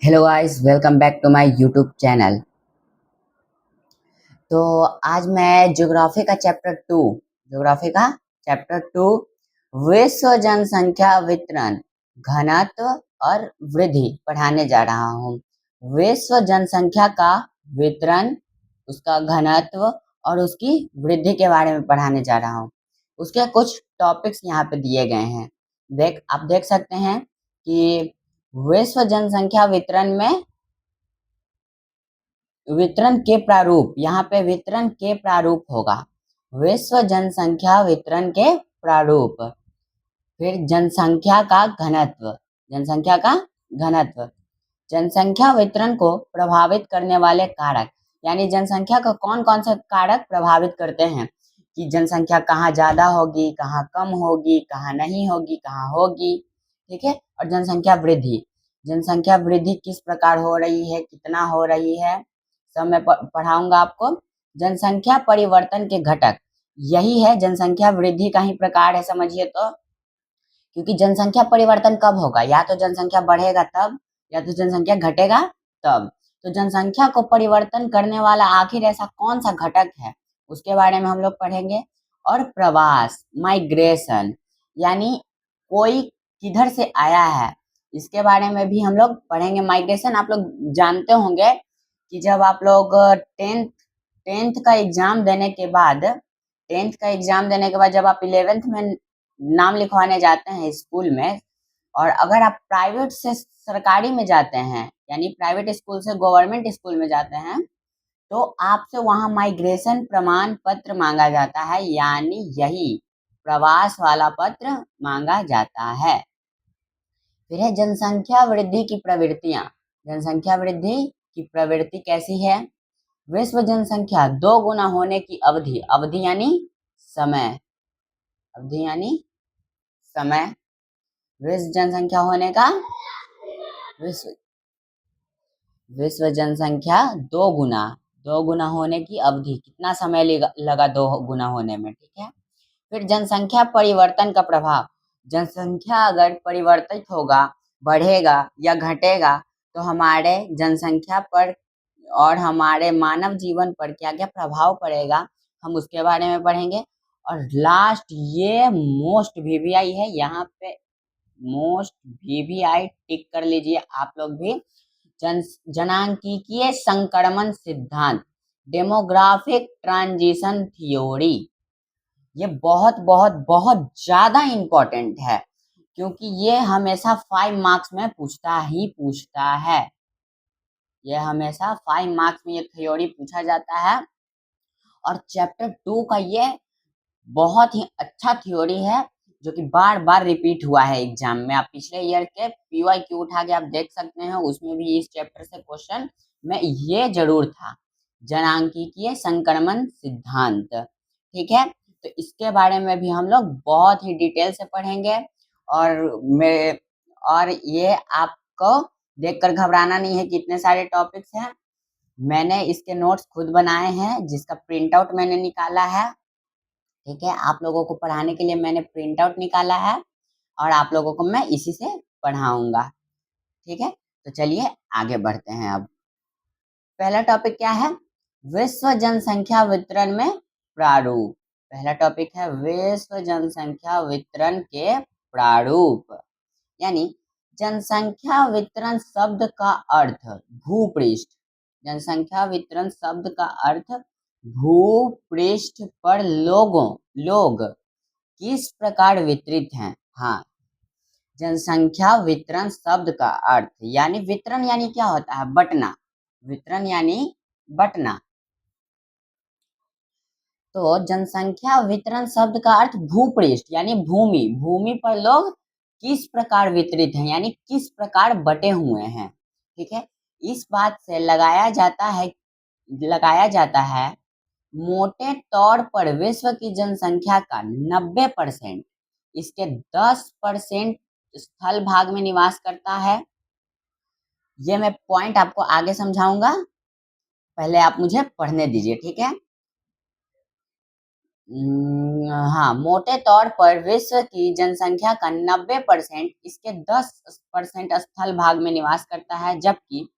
Hello guys, welcome back to my YouTube channel. तो आज मैं ज्योग्राफी का चैप्टर 2 विश्व जनसंख्या वितरण, घनत्व और वृद्धि पढ़ाने जा रहा हूँ। विश्व जनसंख्या का वितरण, उसका घनत्व और उसकी वृद्धि के बारे में पढ़ाने जा रहा हूँ। उसके कुछ टॉपिक्स यहाँ पे दिए गए हैं। आप देख सकते हैं कि विश्व जनसंख्या वितरण में वितरण के प्रारूप, यहाँ पे वितरण के प्रारूप होगा। विश्व जनसंख्या वितरण के प्रारूप। फिर जनसंख्या का घनत्व। जनसंख्या वितरण को प्रभावित करने वाले कारक, यानी जनसंख्या का कौन कौन से कारक प्रभावित करते हैं कि जनसंख्या कहाँ ज्यादा होगी, कहाँ कम होगी, कहाँ नहीं होगी, कहाँ होगी। ठीक है। और जनसंख्या वृद्धि किस प्रकार हो रही है, कितना हो रही है, सब मैं पढ़ाऊंगा आपको। जनसंख्या परिवर्तन के घटक, यही है जनसंख्या वृद्धि का ही प्रकार है, समझिए तो। क्योंकि जनसंख्या परिवर्तन कब होगा, या तो जनसंख्या बढ़ेगा तब, या तो जनसंख्या घटेगा तब। तो जनसंख्या को परिवर्तन करने वाला आखिर ऐसा कौन सा घटक है, उसके बारे में हम लोग पढ़ेंगे। और प्रवास, माइग्रेशन, यानी कोई किधर से आया है, इसके बारे में भी हम लोग पढ़ेंगे। माइग्रेशन आप लोग जानते होंगे कि जब आप लोग टेंथ टेंथ का एग्जाम देने के बाद जब आप 11th में नाम लिखवाने जाते हैं स्कूल में, और अगर आप प्राइवेट से सरकारी में जाते हैं, यानी प्राइवेट स्कूल से गवर्नमेंट स्कूल में जाते हैं, तो आपसे वहां माइग्रेशन प्रमाण पत्र मांगा जाता है, यानी यही प्रवास वाला पत्र मांगा जाता है। फिर है जनसंख्या वृद्धि की प्रवृत्तियां। जनसंख्या वृद्धि की प्रवृत्ति कैसी है? विश्व जनसंख्या 2 गुना होने की अवधि, समय अवधि यानी समय विश्व जनसंख्या होने का विश्व विश्व जनसंख्या 2 गुना होने की अवधि, कितना समय लगा 2 गुना होने में। ठीक है। फिर जनसंख्या परिवर्तन का प्रभाव। जनसंख्या अगर परिवर्तित होगा, बढ़ेगा या घटेगा, तो हमारे जनसंख्या पर और हमारे मानव जीवन पर क्या क्या प्रभाव पड़ेगा, हम उसके बारे में पढ़ेंगे। और लास्ट, ये मोस्ट वीवीआई है, यहाँ पे मोस्ट वीवीआई टिक कर लीजिए आप लोग भी। जनांकीय संक्रमण सिद्धांत, डेमोग्राफिक ट्रांजिशन थ्योरी। ये बहुत बहुत बहुत ज्यादा इंपॉर्टेंट है, क्योंकि ये हमेशा 5 मार्क्स में पूछता ही पूछता है। ये हमेशा 5 मार्क्स में ये थ्योरी पूछा जाता है। और चैप्टर 2 का ये बहुत ही अच्छा थ्योरी है, जो कि बार बार रिपीट हुआ है एग्जाम में। आप पिछले ईयर के PYQ उठा के आप देख सकते हैं, उसमें भी इस चैप्टर से क्वेश्चन में ये जरूर था, जनांकीय संक्रमण सिद्धांत। ठीक है। तो इसके बारे में भी हम लोग बहुत ही डिटेल से पढ़ेंगे। और मैं और ये आपको देखकर घबराना नहीं है कि इतने सारे टॉपिक्स हैं। मैंने इसके नोट्स खुद बनाए हैं, जिसका प्रिंट आउट मैंने निकाला है। ठीक है। आप लोगों को पढ़ाने के लिए मैंने प्रिंट आउट निकाला है, और आप लोगों को मैं इसी से पढ़ाऊंगा। ठीक है। तो चलिए आगे बढ़ते हैं। अब पहला टॉपिक क्या है? विश्व जनसंख्या वितरण में प्रारूप। पहला टॉपिक है विश्व जनसंख्या वितरण के प्रारूप, यानी जनसंख्या वितरण शब्द का अर्थ भूपृष्ठ। जनसंख्या वितरण शब्द का अर्थ भूपृष्ठ पर लोग किस प्रकार वितरित हैं। हाँ, जनसंख्या वितरण शब्द का अर्थ, यानी वितरण यानी क्या होता है? बंटना। वितरण यानी बंटना। तो जनसंख्या वितरण शब्द का अर्थ भूपृष्ठ यानी भूमि पर लोग किस प्रकार वितरित हैं, यानी किस प्रकार बटे हुए हैं। ठीक है। इस बात से लगाया जाता है मोटे तौर पर विश्व की जनसंख्या का 90% इसके 10% स्थल भाग में निवास करता है। ये मैं पॉइंट आपको आगे समझाऊंगा, पहले आप मुझे पढ़ने दीजिए। ठीक है। हाँ, मोटे तौर पर विश्व की जनसंख्या का 90% इसके 10% स्थल भाग में निवास करता है, जबकि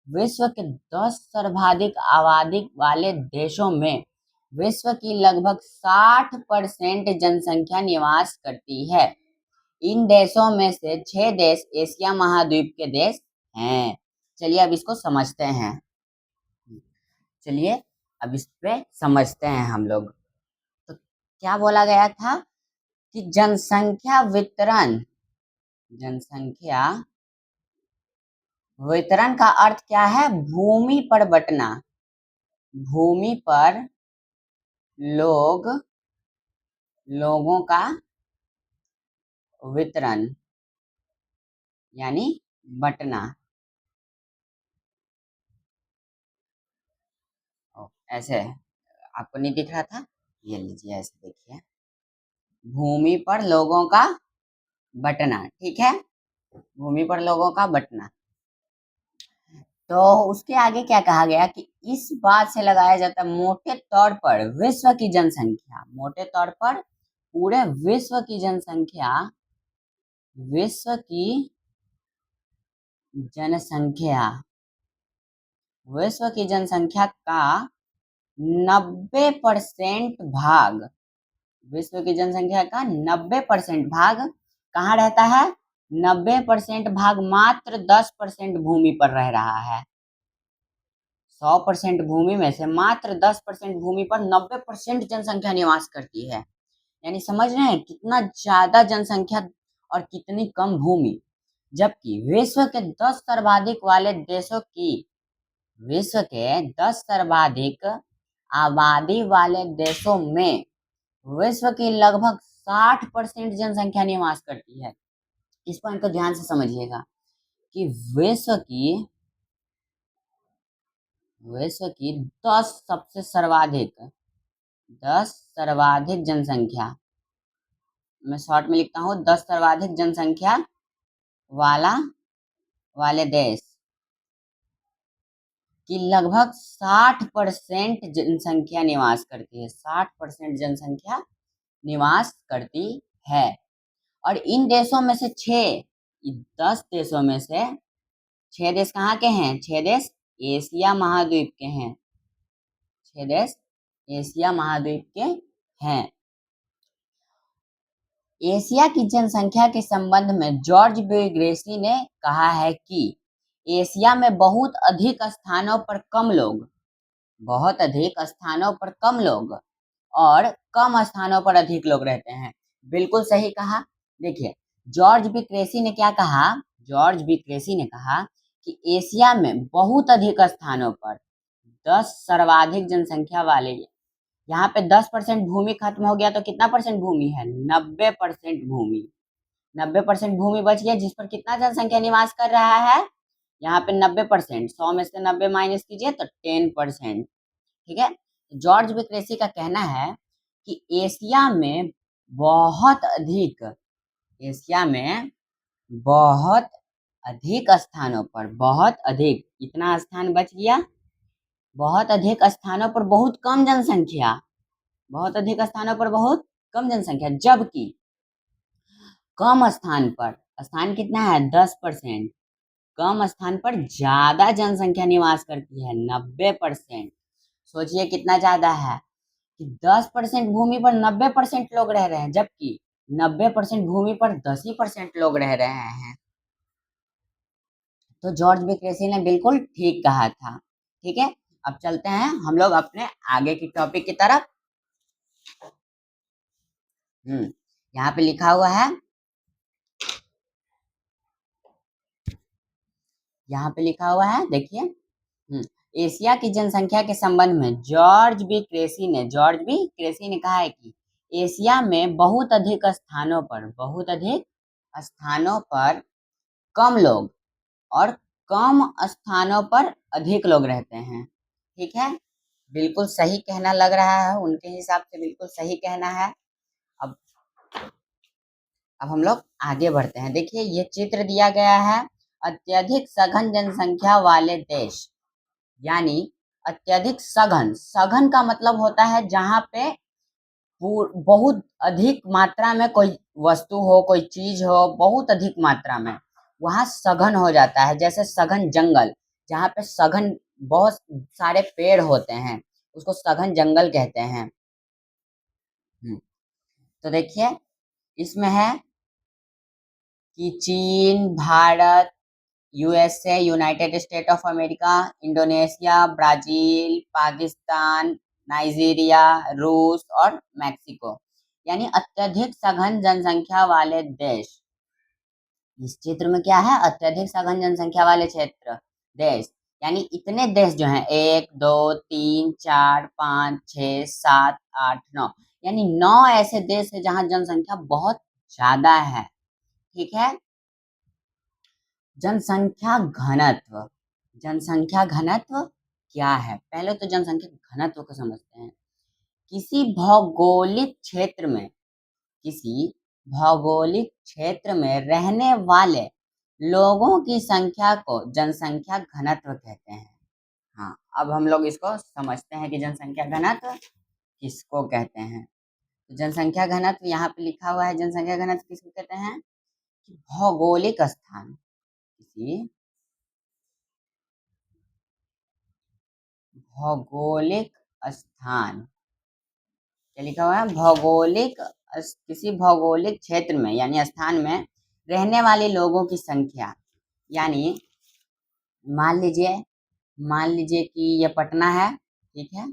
विश्व के 10 सर्वाधिक आबादी वाले देशों में विश्व की लगभग 60% जनसंख्या निवास करती है। इन देशों में से 6 देश एशिया महाद्वीप के देश हैं। चलिए अब इसको समझते हैं। चलिए अब इस पे समझते हैं हम लोग। तो क्या बोला गया था कि जनसंख्या वितरण का अर्थ क्या है? भूमि पर बंटना। भूमि पर लोगों का वितरण यानी बंटना। ऐसे आपको नहीं दिख रहा था, ये लीजिए ऐसे देखिए, भूमि पर लोगों का बंटना। ठीक है, भूमि पर लोगों का बंटना। तो उसके आगे क्या कहा गया कि इस बात से लगाया जाता है मोटे तौर पर विश्व की जनसंख्या, मोटे तौर पर पूरे विश्व की जनसंख्या विश्व की जनसंख्या का 90% भाग, विश्व की जनसंख्या का 90% भाग कहाँ रहता है? 90% भाग मात्र 10% भूमि पर रह रहा है। 100% भूमि में से मात्र 10% भूमि पर 90% जनसंख्या निवास करती है। यानी समझ रहे हैं कितना ज्यादा जनसंख्या और कितनी कम भूमि। जबकि विश्व के 10 सर्वाधिक वाले देशों की, विश्व के 10 सर्वाधिक आबादी वाले देशों में विश्व की लगभग 60% जनसंख्या निवास करती है। इस पॉइंट को ध्यान से समझिएगा कि विश्व की 10 सबसे सर्वाधिक जनसंख्या, मैं शॉर्ट में लिखता हूँ, 10 सर्वाधिक जनसंख्या वाले देश की लगभग 60% जनसंख्या निवास करती है। 60% जनसंख्या निवास करती है। और इन देशों में से 10 देशों में से 6 देश कहाँ के हैं? 6 देश एशिया महाद्वीप के हैं। 6 देश एशिया महाद्वीप के हैं। एशिया की जनसंख्या के संबंध में जॉर्ज बी ग्रेसी ने कहा है कि एशिया में बहुत अधिक स्थानों पर कम लोग और कम स्थानों पर अधिक लोग रहते हैं। बिल्कुल सही कहा। देखिए, जॉर्ज बी ग्रेसी ने क्या कहा? जॉर्ज बी ग्रेसी ने कहा कि एशिया में बहुत अधिक स्थानों पर 10 सर्वाधिक जनसंख्या वाले, यहाँ पे 10% भूमि खत्म हो गया तो कितना परसेंट भूमि है? 90% भूमि। 90% भूमि बच गया, जिस पर कितना जनसंख्या निवास कर रहा है? यहाँ पे 90%, 100 में से 90 माइनस कीजिए तो 10%। ठीक है, जॉर्ज विक्रेसी का कहना है कि एशिया में बहुत अधिक स्थानों पर, बहुत अधिक, इतना स्थान बच गया, बहुत अधिक स्थानों पर बहुत कम जनसंख्या, बहुत अधिक स्थानों पर बहुत कम जनसंख्या, जबकि कम स्थान पर, स्थान कितना है? 10%, कम स्थान पर ज्यादा जनसंख्या निवास करती है, 90%। सोचिए कितना ज्यादा है कि 10% भूमि पर 90% लोग रह रहे हैं, जबकि 90% भूमि पर 10% लोग रह रहे हैं। तो जॉर्ज विक्रेसी ने बिल्कुल ठीक कहा था। ठीक है, अब चलते हैं हम लोग अपने आगे की टॉपिक की तरफ। यहाँ पे लिखा हुआ है, देखिए, एशिया की जनसंख्या के संबंध में जॉर्ज बी क्रेसी ने कहा है कि एशिया में बहुत अधिक स्थानों पर कम लोग और कम स्थानों पर अधिक लोग रहते हैं। ठीक है, बिल्कुल सही कहना लग रहा है, उनके हिसाब से बिल्कुल सही कहना है। अब हम लोग आगे बढ़ते हैं। देखिए, ये चित्र दिया गया है, अत्यधिक सघन जनसंख्या वाले देश, यानी अत्यधिक सघन का मतलब होता है जहां पे बहुत अधिक मात्रा में कोई वस्तु हो, कोई चीज हो, बहुत अधिक मात्रा में वहाँ सघन हो जाता है। जैसे सघन जंगल, जहाँ पे सघन बहुत सारे पेड़ होते हैं, उसको सघन जंगल कहते हैं। तो देखिए इसमें है कि चीन, Bharat, USA, United state of America, Indonesia, Brazil, Pakistan, Nigeria, रूस और मैक्सिको, यानी अत्यधिक सघन जनसंख्या वाले देश। इस चित्र में क्या है? अत्यधिक सघन जनसंख्या वाले क्षेत्र, देश, यानी इतने देश जो हैं 1 2 3 4 5 6 7 8 9, यानी 9 ऐसे देश है जहां जनसंख्या बहुत ज्यादा है। ठीक है। जनसंख्या घनत्व, जनसंख्या घनत्व क्या है? पहले तो जनसंख्या घनत्व को समझते हैं। किसी भौगोलिक क्षेत्र में, किसी भौगोलिक क्षेत्र में रहने वाले लोगों की संख्या को जनसंख्या घनत्व कहते हैं। हाँ, अब हम लोग इसको समझते हैं कि जनसंख्या घनत्व किसको कहते हैं। तो जनसंख्या घनत्व यहाँ पे लिखा हुआ है। जनसंख्या घनत्व किसको कहते हैं? कि भौगोलिक स्थान, किसी भौगोलिक स्थान, क्या लिखा हुआ है? किसी भौगोलिक क्षेत्र में यानी स्थान में रहने वाले लोगों की संख्या, यानी मान लीजिए कि ये पटना है। ठीक है,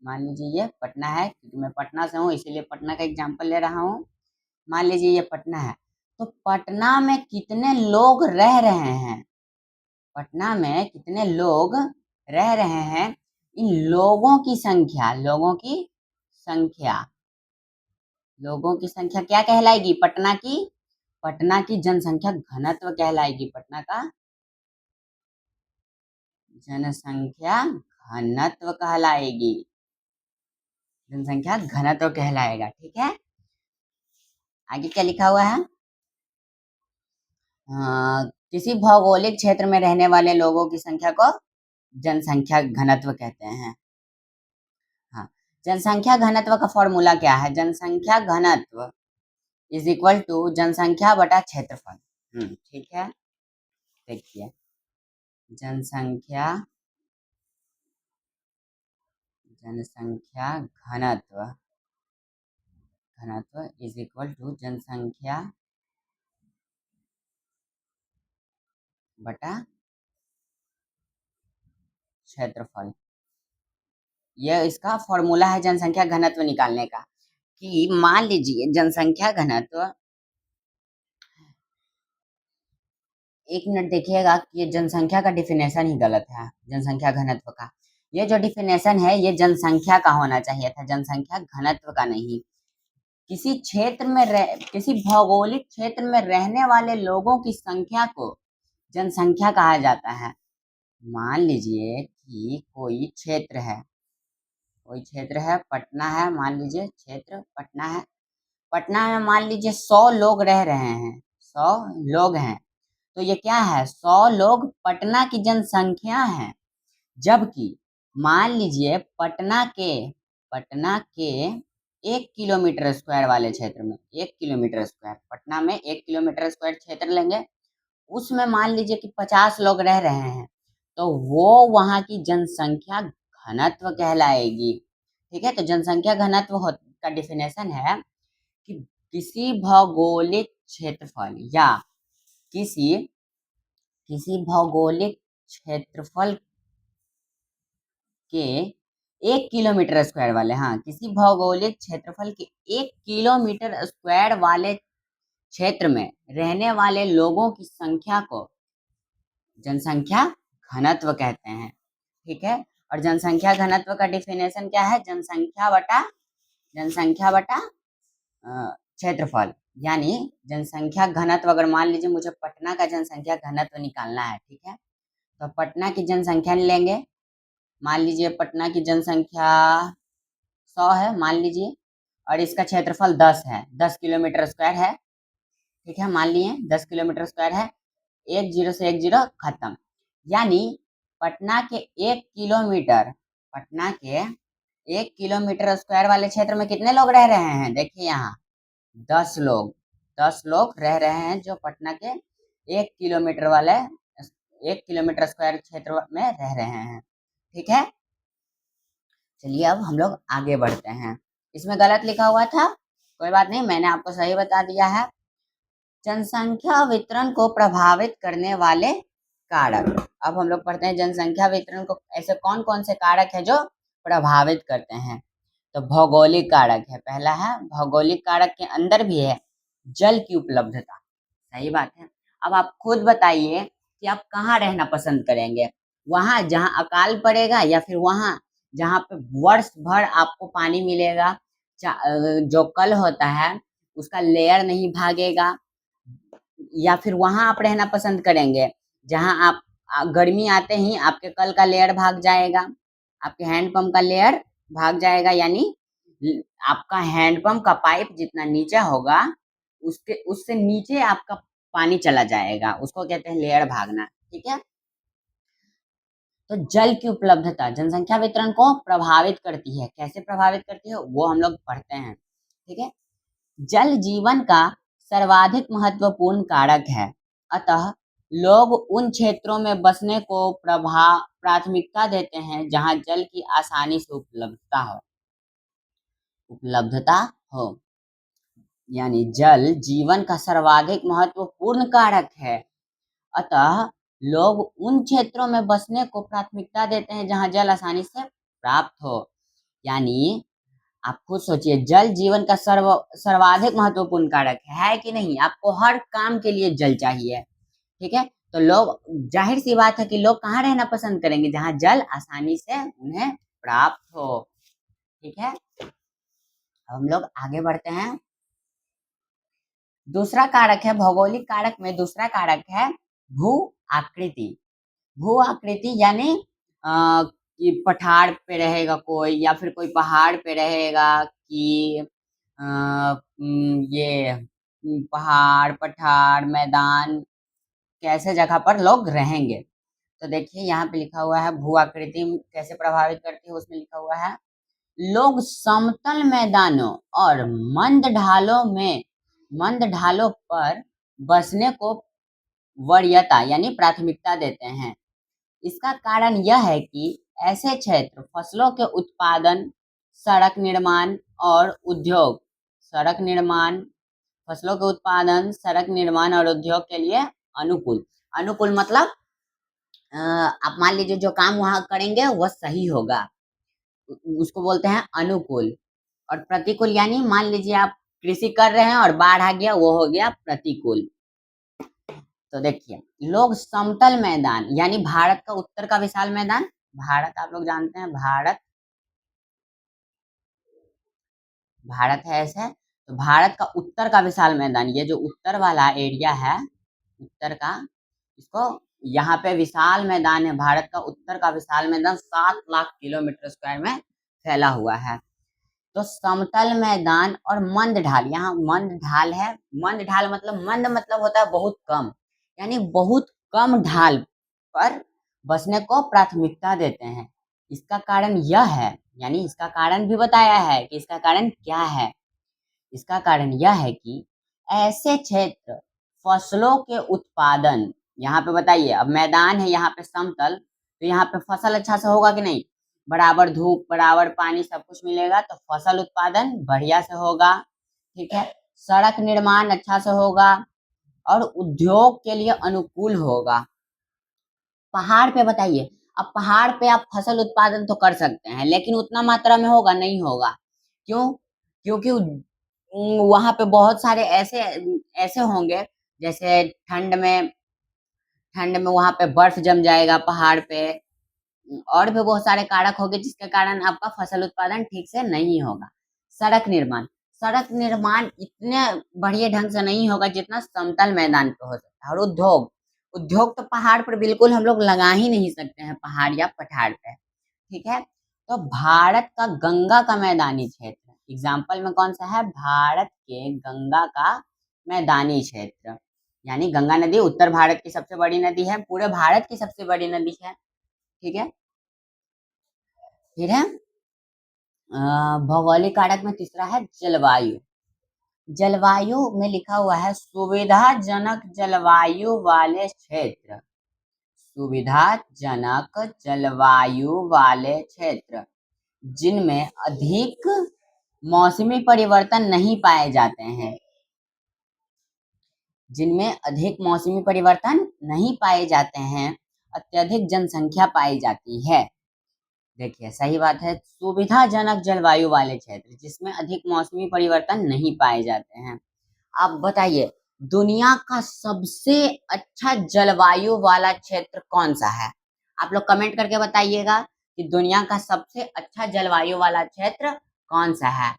मान लीजिए ये पटना है, क्योंकि मैं पटना से हूँ इसीलिए पटना का एग्जांपल ले रहा हूँ। मान लीजिए ये पटना है, तो पटना में कितने लोग रह रहे हैं, पटना में कितने लोग रह रहे हैं, इन लोगों की संख्या, लोगों की संख्या क्या कहलाएगी? पटना की जनसंख्या घनत्व कहलाएगी। पटना का जनसंख्या घनत्व कहलाएगी, जनसंख्या घनत्व कहलाएगा। ठीक है, आगे क्या लिखा हुआ है? किसी भौगोलिक क्षेत्र में रहने वाले लोगों की संख्या को जनसंख्या घनत्व कहते हैं। हाँ, जनसंख्या घनत्व का फॉर्मूला क्या है? जनसंख्या घनत्व इज इक्वल टू जनसंख्या बटा क्षेत्रफल। ठीक है, देखिए जनसंख्या घनत्व इज इक्वल टू जनसंख्या बटा क्षेत्रफल। यह इसका फॉर्मूला है जनसंख्या घनत्व निकालने का। कि मान लीजिए जनसंख्या घनत्व, एक मिनट देखिएगा कि ये जनसंख्या का डिफिनेशन ही गलत है। जनसंख्या घनत्व का ये जो डिफिनेशन है ये जनसंख्या का होना चाहिए था, जनसंख्या घनत्व का नहीं। किसी भौगोलिक क्षेत्र में रहने वाले लोगों की संख्या को जनसंख्या कहा जाता है। मान लीजिए कि कोई क्षेत्र है, पटना है, मान लीजिए क्षेत्र पटना है। पटना में मान लीजिए 100 लोग रह रहे हैं, 100 लोग हैं, तो ये क्या है? 100 लोग पटना की जनसंख्या है। जबकि मान लीजिए पटना के 1 किलोमीटर स्क्वायर वाले क्षेत्र में, 1 किलोमीटर स्क्वायर, पटना में 1 किलोमीटर स्क्वायर क्षेत्र लेंगे, उसमें मान लीजिए कि 50 लोग रह रहे हैं, तो वो वहाँ की जनसंख्या घनत्व कहलाएगी। ठीक है, तो जनसंख्या घनत्व का डिफिनेशन है कि किसी भौगोलिक क्षेत्रफल या किसी भौगोलिक क्षेत्रफल के 1 किलोमीटर स्क्वायर वाले, हाँ, किसी भौगोलिक क्षेत्रफल के 1 किलोमीटर स्क्वायर वाले क्षेत्र में रहने वाले लोगों की संख्या को जनसंख्या घनत्व कहते हैं। ठीक है, और जनसंख्या घनत्व का डिफिनेशन क्या है? जनसंख्या बटा क्षेत्रफल, यानी जनसंख्या घनत्व, अगर मान लीजिए मुझे पटना का जनसंख्या घनत्व निकालना है, ठीक है, तो पटना की जनसंख्या लेंगे। मान लीजिए पटना की जनसंख्या 100 है मान लीजिए, और इसका क्षेत्रफल 10 है, 10 किलोमीटर स्क्वायर है। ठीक है, मान लिए 10 किलोमीटर स्क्वायर है, 1 0 से 1 0 खत्म। यानी पटना के 1 किलोमीटर 1 किलोमीटर स्क्वायर वाले क्षेत्र में कितने लोग रह रहे हैं? देखिए यहाँ 10 लोग, 10 लोग रह रहे हैं जो पटना के 1 किलोमीटर वाले 1 किलोमीटर स्क्वायर क्षेत्र में रह रहे हैं। ठीक है, चलिए अब हम लोग आगे बढ़ते हैं। इसमें गलत लिखा हुआ था, कोई बात नहीं, मैंने आपको सही बता दिया है। जनसंख्या वितरण को प्रभावित करने वाले कारक। अब हम लोग पढ़ते हैं जनसंख्या वितरण को ऐसे कौन कौन से कारक है जो प्रभावित करते हैं। तो भौगोलिक कारक है, पहला है भौगोलिक कारक के अंदर भी है जल की उपलब्धता। सही बात है। अब आप खुद बताइए कि आप कहाँ रहना पसंद करेंगे, वहां जहाँ अकाल पड़ेगा या फिर वहां जहाँ पे वर्ष भर आपको पानी मिलेगा, जो कल होता है उसका लेयर नहीं भागेगा, या फिर वहां आप रहना पसंद करेंगे जहां आप गर्मी आते ही आपके कल का लेयर भाग जाएगा, आपके हैंडपंप का लेयर भाग जाएगा, यानी आपका हैंडपंप का पाइप जितना नीचे होगा उसके उससे नीचे आपका पानी चला जाएगा, उसको कहते हैं लेयर भागना। ठीक है, तो जल की उपलब्धता जनसंख्या वितरण को प्रभावित करती है। कैसे प्रभावित करती है वो हम लोग पढ़ते हैं। ठीक है, जल जीवन का सर्वाधिक महत्वपूर्ण कारक है, अतः लोग उन क्षेत्रों में बसने को प्राथमिकता देते हैं जहां जल की आसानी से उपलब्धता हो। यानी जल जीवन का सर्वाधिक महत्वपूर्ण कारक है, अतः लोग उन क्षेत्रों में बसने को प्राथमिकता देते हैं जहां जल आसानी से प्राप्त हो। यानी आप खुद सोचिए, जल जीवन का सर्वाधिक महत्वपूर्ण कारक है कि नहीं? आपको हर काम के लिए जल चाहिए। ठीक है, तो लोग, जाहिर सी बात है कि लोग कहाँ रहना पसंद करेंगे? जहाँ जल आसानी से उन्हें प्राप्त हो। ठीक है, हम लोग आगे बढ़ते हैं। दूसरा कारक है, भौगोलिक कारक में दूसरा कारक है भू आकृति। भू आकृति यानी कि पठार पे रहेगा कोई या फिर कोई पहाड़ पे रहेगा, कि ये पहाड़, पठार, मैदान, कैसे जगह पर लोग रहेंगे। तो देखिए यहाँ पे लिखा हुआ है भू आकृति कैसे प्रभावित करती है, उसमें लिखा हुआ है लोग समतल मैदानों और मंद ढालों पर बसने को वरीयता यानी प्राथमिकता देते हैं। इसका कारण यह है कि ऐसे क्षेत्र फसलों के उत्पादन, सड़क निर्माण और उद्योग सड़क निर्माण फसलों के उत्पादन, सड़क निर्माण और उद्योग के लिए अनुकूल मतलब आप मान लीजिए जो काम वहां करेंगे वह सही होगा, उसको बोलते हैं अनुकूल। और प्रतिकूल यानी मान लीजिए आप कृषि कर रहे हैं और बाढ़ आ गया, वो हो गया प्रतिकूल। तो देखिए, लोग समतल मैदान यानी भारत का उत्तर का विशाल मैदान, भारत आप लोग जानते हैं भारत है ऐसे, तो भारत का उत्तर का विशाल मैदान, ये जो उत्तर वाला एरिया है उत्तर का, इसको यहाँ पे विशाल मैदान है, भारत का उत्तर का विशाल मैदान 7 लाख किलोमीटर स्क्वायर में फैला हुआ है। तो समतल मैदान और मंद ढाल, यहाँ मंद ढाल है, मंद ढाल मतलब मंद मतलब होता है बहुत कम, यानी बहुत कम ढाल पर बसने को प्राथमिकता देते हैं। इसका कारण यह है, यानी इसका कारण भी बताया है कि इसका कारण क्या है। इसका कारण यह है कि ऐसे क्षेत्र फसलों के उत्पादन, यहाँ पे बताइए, अब मैदान है यहाँ पे समतल, तो यहाँ पे फसल अच्छा से होगा कि नहीं? बराबर धूप, बराबर पानी, सब कुछ मिलेगा तो फसल उत्पादन बढ़िया से होगा। ठीक है, सड़क निर्माण अच्छा से होगा और उद्योग के लिए अनुकूल होगा। पहाड़ पे बताइए, अब पहाड़ पे आप फसल उत्पादन तो कर सकते हैं लेकिन उतना मात्रा में होगा नहीं होगा, क्यों? क्योंकि वहां पे बहुत सारे ऐसे ऐसे होंगे, जैसे ठंड में वहां पे बर्फ जम जाएगा पहाड़ पे, और भी बहुत सारे कारक होंगे जिसके कारण आपका फसल उत्पादन ठीक से नहीं होगा। सड़क निर्माण इतने बढ़िया ढंग से नहीं होगा जितना समतल मैदान पे हो सकता है। और उद्योग तो पहाड़ पर बिल्कुल हम लोग लगा ही नहीं सकते हैं, पहाड़ या पठार पे। ठीक है, तो भारत का गंगा का मैदानी क्षेत्र, एग्जाम्पल में कौन सा है? भारत के गंगा का मैदानी क्षेत्र, यानी गंगा नदी उत्तर भारत की सबसे बड़ी नदी है, पूरे भारत की सबसे बड़ी नदी है। ठीक है, फिर है भौगोलिक कारक में तीसरा है जलवायु। जलवायु में लिखा हुआ है सुविधाजनक जलवायु वाले क्षेत्र। सुविधाजनक जलवायु वाले क्षेत्र जिनमें अधिक मौसमी परिवर्तन नहीं पाए जाते हैं। जिनमें अधिक मौसमी परिवर्तन नहीं पाए जाते हैं, अत्यधिक जनसंख्या पाई जाती है। देखिए सही बात है, सुविधाजनक जलवायु वाले क्षेत्र जिसमें अधिक मौसमी परिवर्तन नहीं पाए जाते हैं। आप बताइए दुनिया का सबसे अच्छा जलवायु वाला क्षेत्र कौन सा है? आप लोग कमेंट करके बताइएगा कि दुनिया का सबसे अच्छा जलवायु वाला क्षेत्र कौन सा है।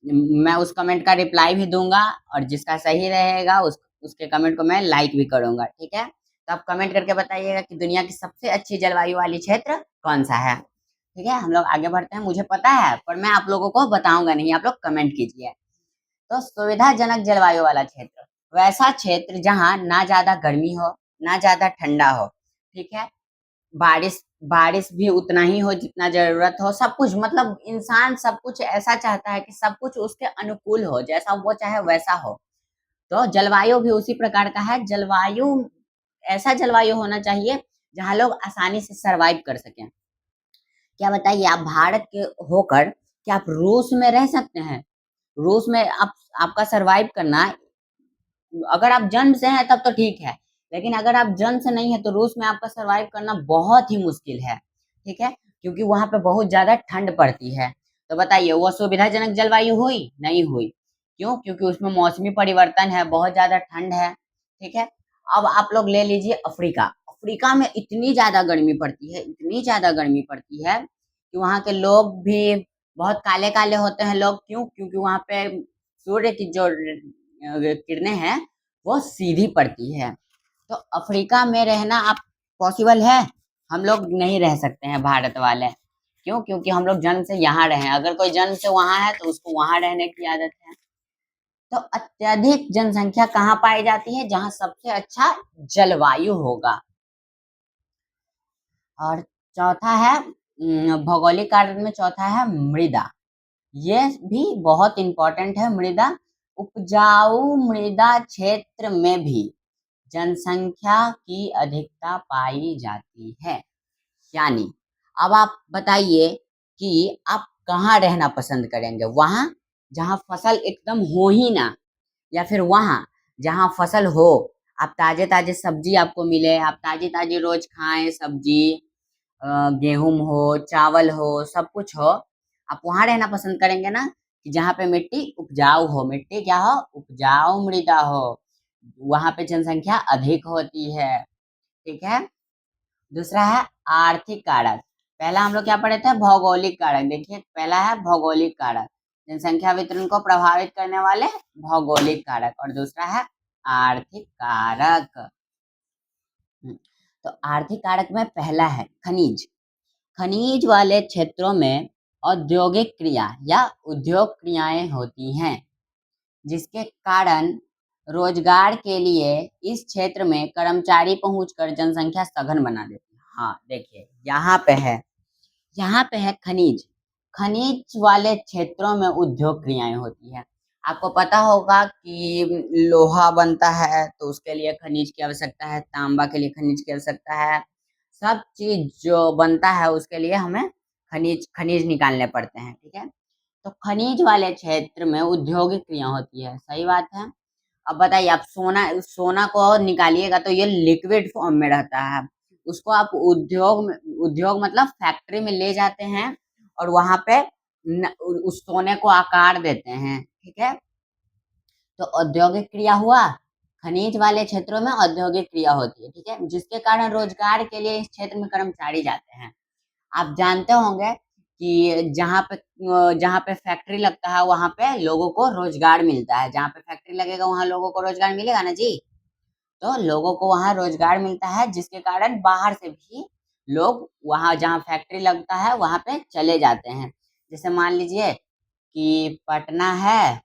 मैं उस कमेंट का रिप्लाई भी दूंगा और जिसका सही रहेगा उसके कमेंट को मैं लाइक भी करूंगा, ठीक है। तो आप कमेंट करके बताइएगा कि दुनिया की सबसे अच्छी जलवायु वाली क्षेत्र कौन सा है, ठीक है। हम लोग आगे बढ़ते हैं, मुझे पता है पर मैं आप लोगों को बताऊंगा नहीं, आप लोग कमेंट कीजिए। तो सुविधाजनक जलवायु वाला क्षेत्र वैसा क्षेत्र जहाँ ना ज्यादा गर्मी हो ना ज्यादा ठंडा हो, ठीक है। बारिश बारिश भी उतना ही हो जितना जरूरत हो, सब कुछ मतलब इंसान सब कुछ ऐसा चाहता है कि सब कुछ उसके अनुकूल हो, जैसा वो चाहे वैसा हो। तो जलवायु भी उसी प्रकार का है। जलवायु ऐसा जलवायु होना चाहिए जहाँ लोग आसानी से सरवाइव कर सकें। क्या बताइए आप भारत के होकर क्या आप रूस में रह सकते हैं? रूस में आप आपका सरवाइव करना, अगर आप जन्म से हैं तब तो ठीक है, लेकिन अगर आप जन्म से नहीं है तो रूस में आपका सरवाइव करना बहुत ही मुश्किल है, ठीक है। क्योंकि वहां पे बहुत ज्यादा ठंड पड़ती है। तो बताइए वो सुविधाजनक जलवायु हुई? नहीं हुई। क्यों? क्योंकि उसमें मौसमी परिवर्तन है, बहुत ज्यादा ठंड है, ठीक है। अब आप लोग ले लीजिए अफ्रीका। अफ्रीका में इतनी ज्यादा गर्मी पड़ती है, इतनी ज्यादा गर्मी पड़ती है कि वहाँ के लोग भी बहुत काले काले होते हैं लोग। क्यों? क्योंकि वहाँ पे सूर्य की जो किरणें हैं वो सीधी पड़ती है। तो अफ्रीका में रहना आप पॉसिबल है? हम लोग नहीं रह सकते हैं भारत वाले। क्यों? क्योंकि हम लोग जन्म से यहाँ रहे हैं। अगर कोई जन्म से वहां है तो उसको वहां रहने की आदत है। तो अत्यधिक जनसंख्या कहाँ पाई जाती है? जहाँ सबसे अच्छा जलवायु होगा। और चौथा है भौगोलिक कारण में चौथा है मृदा। ये भी बहुत इंपॉर्टेंट है। मृदा उपजाऊ मृदा क्षेत्र में भी जनसंख्या की अधिकता पाई जाती है। यानी अब आप बताइए कि आप कहाँ रहना पसंद करेंगे? वहां जहां फसल एकदम हो ही ना, या फिर वहां जहां फसल हो, आप ताजे ताजे सब्जी आपको मिले, आप ताजी ताजी रोज खाएं सब्जी, गेहूं हो चावल हो सब कुछ हो, आप वहां रहना पसंद करेंगे ना कि जहाँ पे मिट्टी उपजाऊ हो, मिट्टी क्या हो? उपजाऊ मृदा हो, वहां पे जनसंख्या अधिक होती है, ठीक है। दूसरा है आर्थिक कारक। पहला हम लोग क्या पढ़े थे? भौगोलिक कारक। देखिए पहला है भौगोलिक कारक, जनसंख्या वितरण को प्रभावित करने वाले भौगोलिक कारक, और दूसरा है आर्थिक कारक। तो आर्थिक कारक में पहला है खनिज। खनिज वाले क्षेत्रों में औद्योगिक क्रिया या उद्योग क्रियाएं होती हैं, जिसके कारण रोजगार के लिए इस क्षेत्र में कर्मचारी पहुंचकर जनसंख्या सघन बना देती है। हाँ देखिए यहाँ पे है खनिज। खनिज वाले क्षेत्रों में उद्योग क्रियाएं होती है। आपको पता होगा कि लोहा बनता है तो उसके लिए खनिज की आवश्यकता है, तांबा के लिए खनिज की आवश्यकता है, सब चीज जो बनता है उसके लिए हमें खनिज खनिज निकालने पड़ते हैं, ठीक है। तो खनिज वाले क्षेत्र में औद्योगिक क्रिया होती है, सही बात है। अब बताइए आप सोना सोना को निकालिएगा तो ये लिक्विड फॉर्म में रहता है, उसको आप उद्योग मतलब फैक्ट्री में ले जाते हैं और वहां पे उस सोने को आकार देते हैं, ठीक है। तो औद्योगिक क्रिया हुआ, खनिज वाले क्षेत्रों में औद्योगिक क्रिया होती है, ठीक है, जिसके कारण रोजगार के लिए इस क्षेत्र में कर्मचारी जाते हैं। आप जानते होंगे कि जहाँ पे फैक्ट्री लगता है वहां पे लोगों को रोजगार मिलता है। जहाँ पे फैक्ट्री लगेगा वहां लोगों को रोजगार मिलेगा ना जी। तो लोगों को वहां रोजगार मिलता है, जिसके कारण बाहर से भी लोग वहां जहाँ फैक्ट्री लगता है वहां पे चले जाते हैं। जैसे मान लीजिए कि पटना है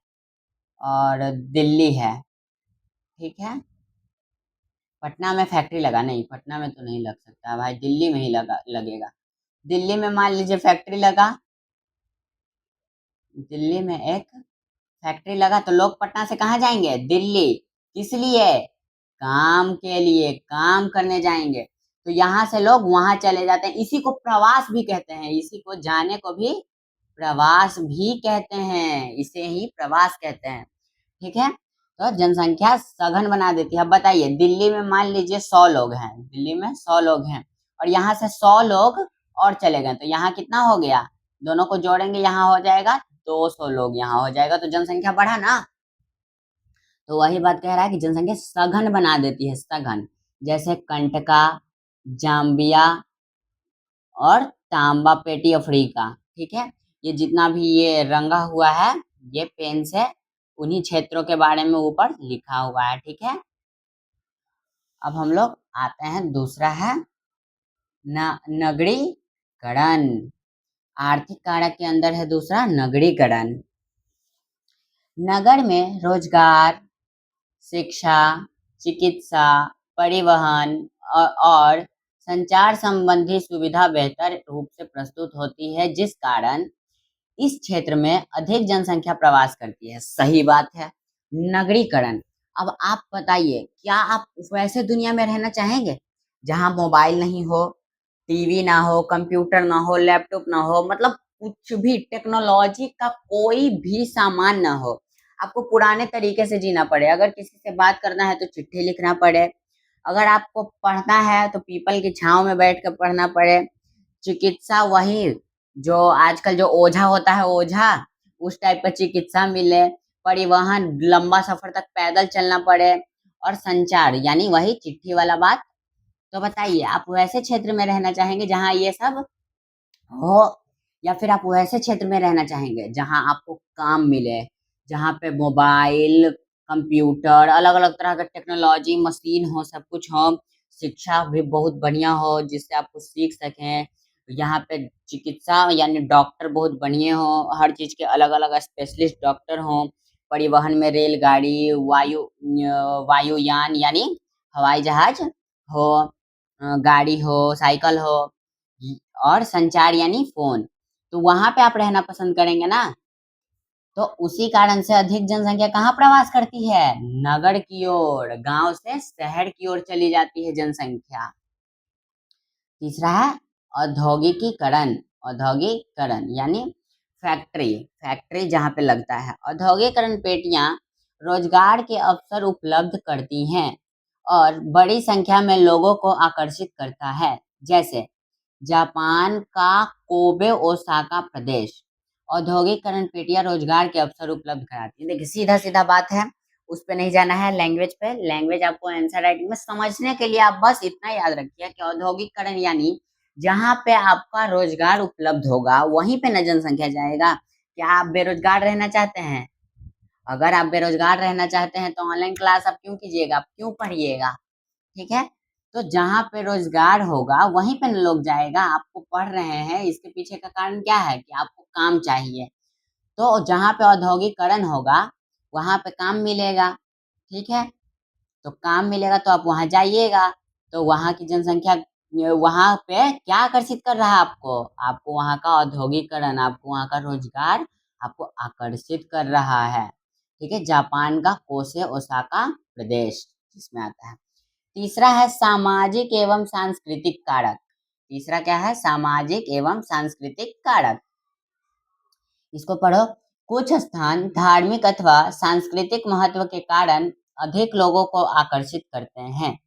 और दिल्ली है, ठीक है। पटना में फैक्ट्री लगा नहीं, पटना में तो नहीं लग सकता भाई, दिल्ली में ही लगेगा। दिल्ली में मान लीजिए फैक्ट्री लगा, दिल्ली में एक फैक्ट्री लगा तो लोग पटना से कहाँ जाएंगे? दिल्ली। किस लिए? काम के लिए, काम करने जाएंगे। तो यहाँ से लोग वहां चले जाते हैं। इसी को प्रवास भी कहते हैं, इसी को जाने को भी प्रवास भी कहते हैं, इसे ही प्रवास कहते हैं। ठीक है, तो जनसंख्या सघन बना देती है। अब बताइए, दिल्ली में मान लीजिए 100 लोग हैं, दिल्ली में 100 लोग हैं और यहाँ से 100 लोग और चले गए, तो यहाँ कितना हो गया? दोनों को जोड़ेंगे, यहाँ हो जाएगा 200 लोग, यहाँ हो जाएगा, तो जनसंख्या बढ़ा ना। तो वही बात कह रहा है कि जनसंख्या सघन बना देती है, सघन। जैसे कंटका, जाम्बिया और तांबा पेटी अफ्रीका। ठीक है, ये जितना भी ये रंगा हुआ है, ये पेन से उन्हीं क्षेत्रों के बारे में ऊपर लिखा हुआ है। ठीक है, अब हम लोग आते हैं, दूसरा है नगरीकरण। आर्थिक कारक के अंदर है दूसरा नगरीकरण। नगर में रोजगार, शिक्षा, चिकित्सा, परिवहन और संचार संबंधी सुविधा बेहतर रूप से प्रस्तुत होती है, जिस कारण इस क्षेत्र में अधिक जनसंख्या प्रवास करती है। सही बात है, नगरीकरण। अब आप बताइए, क्या आप वैसे दुनिया में रहना चाहेंगे जहां मोबाइल नहीं हो, टीवी ना हो, कंप्यूटर ना हो, लैपटॉप ना हो, मतलब कुछ भी टेक्नोलॉजी का कोई भी सामान ना हो? आपको पुराने तरीके से जीना पड़े, अगर किसी से बात करना है तो चिट्ठी लिखना पड़े, अगर आपको पढ़ना है तो पीपल की छांव में बैठ कर पढ़ना पड़े, चिकित्सा वही जो आजकल जो ओझा होता है, ओझा उस टाइप का चिकित्सा मिले, परिवहन लंबा सफर तक पैदल चलना पड़े, और संचार यानी वही चिट्ठी वाला बात। तो बताइए, आप वैसे क्षेत्र में रहना चाहेंगे जहाँ ये सब हो, या फिर आप वैसे क्षेत्र में रहना चाहेंगे जहाँ आपको काम मिले, जहाँ पे मोबाइल, कंप्यूटर, अलग अलग तरह का टेक्नोलॉजी मशीन हो, सब कुछ हो, शिक्षा भी बहुत बढ़िया हो जिससे आप कुछ सीख सकें, यहाँ पे चिकित्सा यानी डॉक्टर बहुत बढ़िया हो, हर चीज के अलग अलग स्पेशलिस्ट डॉक्टर हो, परिवहन में रेलगाड़ी, वायुयान यानी हवाई जहाज हो, गाड़ी हो, साइकिल हो, और संचार यानी फोन, तो वहां पे आप रहना पसंद करेंगे ना। तो उसी कारण से अधिक जनसंख्या कहाँ प्रवास करती है? नगर की ओर, गांव से शहर की ओर चली जाती है जनसंख्या। तीसरा है औद्योगिकीकरण। औद्योगिकरण यानी फैक्ट्री, फैक्ट्री जहाँ पे लगता है। औद्योगिकरण पेटियां रोजगार के अवसर उपलब्ध करती हैं और बड़ी संख्या में लोगों को आकर्षित करता है। जैसे जापान का कोबे ओसाका प्रदेश, औद्योगिकरण पेटियां रोजगार के अवसर उपलब्ध कराती है। देखिए, सीधा सीधा बात है, उस पे नहीं जाना है, लैंग्वेज पे। लैंग्वेज आपको आंसर राइटिंग में समझने के लिए आप बस इतना याद रखिए कि औद्योगिकरण यानी जहाँ पे आपका रोजगार उपलब्ध होगा वहीं पे न जनसंख्या जाएगा। क्या आप बेरोजगार रहना चाहते हैं? अगर आप बेरोजगार रहना चाहते हैं तो ऑनलाइन क्लास आप क्यों कीजिएगा, आप क्यों पढ़िएगा? ठीक है, तो जहाँ पे रोजगार होगा वहीं पे न लोग जाएगा। आपको पढ़ रहे हैं, इसके पीछे का कारण क्या है कि आपको काम चाहिए, तो जहाँ पे औद्योगिकरण होगा वहां पे काम मिलेगा। ठीक है, तो काम मिलेगा तो आप वहां जाइएगा, तो वहां की जनसंख्या, वहां पे क्या आकर्षित कर रहा है आपको? आपको वहां का औद्योगिकरण, आपको वहां का रोजगार आपको आकर्षित कर रहा है। ठीक है, जापान का कोसे ओसाका प्रदेश जिसमें आता है। तीसरा है सामाजिक एवं सांस्कृतिक कारक। तीसरा क्या है? सामाजिक एवं सांस्कृतिक कारक। इसको पढ़ो। कुछ स्थान धार्मिक अथवा सांस्कृतिक महत्व के कारण अधिक लोगों को आकर्षित करते हैं।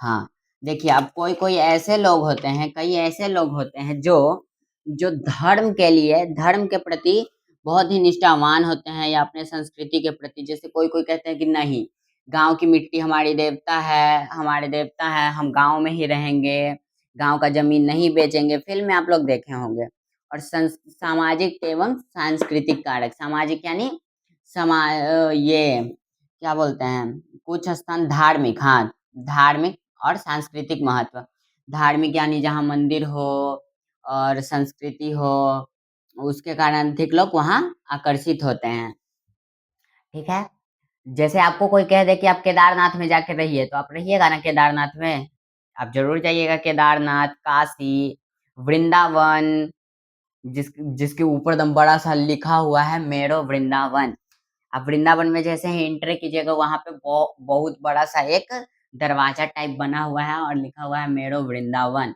हाँ, देखिए, अब कोई कोई ऐसे लोग होते हैं, कई ऐसे लोग होते हैं जो जो धर्म के लिए, धर्म के प्रति बहुत ही निष्ठावान होते हैं, या अपने संस्कृति के प्रति, जैसे कोई कोई कहते हैं कि नहीं, गांव की मिट्टी हमारी देवता है, हमारे देवता है, हम गांव में ही रहेंगे, गांव का जमीन नहीं बेचेंगे। फिल्म में आप लोग देखे होंगे। और सामाजिक एवं सांस्कृतिक कारक। सामाजिक यानी ये क्या बोलते हैं, कुछ स्थान धार्मिक, हाँ, धार्मिक और सांस्कृतिक महत्व। धार्मिक यानी जहाँ मंदिर हो और संस्कृति हो, उसके कारण अधिक लोग वहाँ आकर्षित होते हैं। ठीक है, जैसे आपको कोई कह दे कि आप केदारनाथ में जाके रहिए, तो आप रहिएगा ना केदारनाथ में? आप जरूर जाइएगा केदारनाथ, काशी, वृंदावन, जिसके ऊपर एकदम बड़ा सा लिखा हुआ है मेरो वृंदावन। आप वृंदावन में जैसे ही एंटर कीजिएगा वहां पे बहुत बड़ा सा एक दरवाजा टाइप बना हुआ है और लिखा हुआ है मेरो वृंदावन।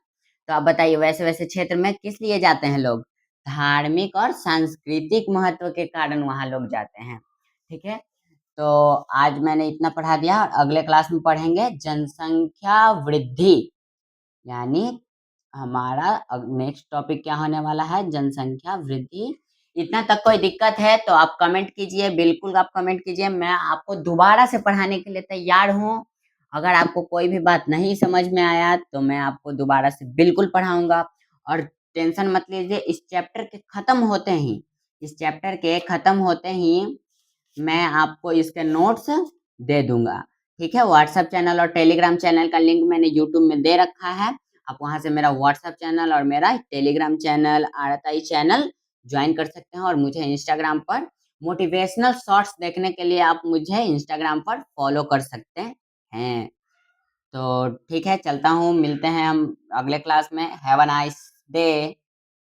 तो आप बताइए वैसे वैसे क्षेत्र में किस लिए जाते हैं लोग? धार्मिक और सांस्कृतिक महत्व के कारण वहां लोग जाते हैं। ठीक है, तो आज मैंने इतना पढ़ा दिया और अगले क्लास में पढ़ेंगे जनसंख्या वृद्धि, यानी हमारा नेक्स्ट टॉपिक क्या होने वाला है, जनसंख्या वृद्धि। इतना तक कोई दिक्कत है तो आप कमेंट कीजिए, बिल्कुल आप कमेंट कीजिए, मैं आपको दोबारा से पढ़ाने के लिए तैयार हूँ। अगर आपको कोई भी बात नहीं समझ में आया तो मैं आपको दोबारा से बिल्कुल पढ़ाऊंगा। और टेंशन मत लीजिए, इस चैप्टर के खत्म होते ही मैं आपको इसके नोट्स दे दूंगा। ठीक है, व्हाट्सएप चैनल और टेलीग्राम चैनल का लिंक मैंने यूट्यूब में दे रखा है। आप वहां से मेरा व्हाट्सएप चैनल और मेरा टेलीग्राम चैनल, आरताई चैनल ज्वाइन कर सकते हैं। और मुझे इंस्टाग्राम पर मोटिवेशनल शॉर्ट्स देखने के लिए आप मुझे इंस्टाग्राम पर फॉलो कर सकते हैं। तो ठीक है, चलता हूँ, मिलते हैं हम अगले क्लास में। Have a nice day.